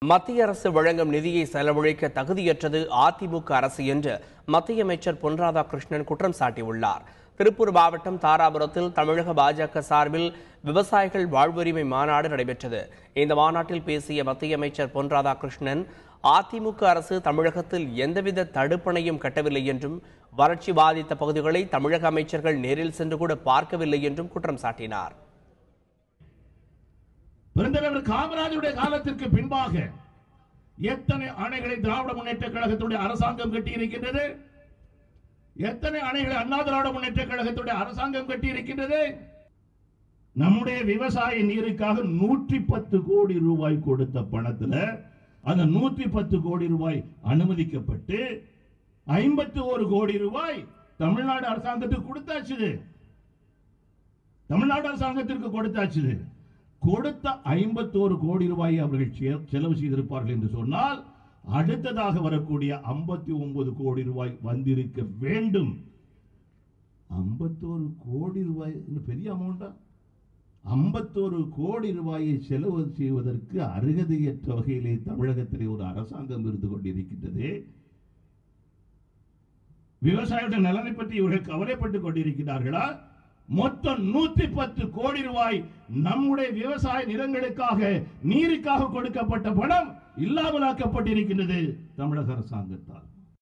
மத்திய அரசு வழங்கும் நிதியை செலவழிக்க தகுதியற்றது அதிமுக அரசு என்று மத்திய அமைச்சர் பொன் ராதாகிருஷ்ணன் குற்றம் சாட்டியுள்ளார். திருப்பூர் மாவட்டம் தாராபுரத்தில் தமிழக பாஜக சார்பில் விவசாயிகள் வாழ்வுரிமை மாநாடு நடைபெற்றது. இந்த மாநாட்டில் பேசிய மத்திய அமைச்சர் பொன் ராதாகிருஷ்ணன், அதிமுக அரசு தமிழகத்தில் எந்தவித தடுப்பணையும் கட்டவில்லை என்றும், வறட்சி பாதித்த பகுதிகளை தமிழக அமைச்சர்கள் நேரில் சென்று கூட பார்க்கவில்லை என்றும் குற்றம் சாட்டினார். பெருந்தலைவர் காமராஜருடைய காலத்திற்கு பின்பாக எத்தனை அணைகளை திராவிட முன்னேற்ற கழகத்துடைய அரசாங்கம் கட்டியிருக்கின்றது? எத்தனை அணைகளை அண்ணா திராவிட முன்னேற்ற கழகத்துடைய அரசாங்கம் கட்டியிருக்கின்றது? நம்முடைய விவசாய நீருக்காக 110 கோடி ரூபாய் கொடுத்த பணத்தில் அந்த 110 கோடி ரூபாய் அனுமதிக்கப்பட்டு 51 கோடி ரூபாய் தமிழ்நாடு அரசாங்கத்துக்கு கொடுத்தாச்சு. தமிழ்நாடு அரசாங்கத்திற்கு கொடுத்தாச்சு. கொடுத்த 51 கோடி ரூபாயை அவர்கள் செலவு செய்திருப்பார்கள் என்று சொன்னால், அடுத்ததாக வரக்கூடிய 59 கோடி ரூபாய் வந்திருக்க வேண்டும். 51 கோடி ரூபாய் பெரிய அமௌண்டா? 51 கோடி ரூபாயை செலவு செய்வதற்கு அருகதையற்ற வகையிலே தமிழகத்திலே ஒரு அரசாங்கம் இருந்து கொண்டிருக்கின்றது. விவசாயிகளுடைய நலனை பற்றி இவர்கள் கவலைப்பட்டுக் கொண்டிருக்கிறார்களா? மொத்தம் 110 கோடி ரூபாய் நம்முடைய விவசாய நிலங்களுக்காக, நீருக்காக கொடுக்கப்பட்ட பணம் இல்லாமலாக்கப்பட்டிருக்கின்றது தமிழக அரசாங்கத்தால்.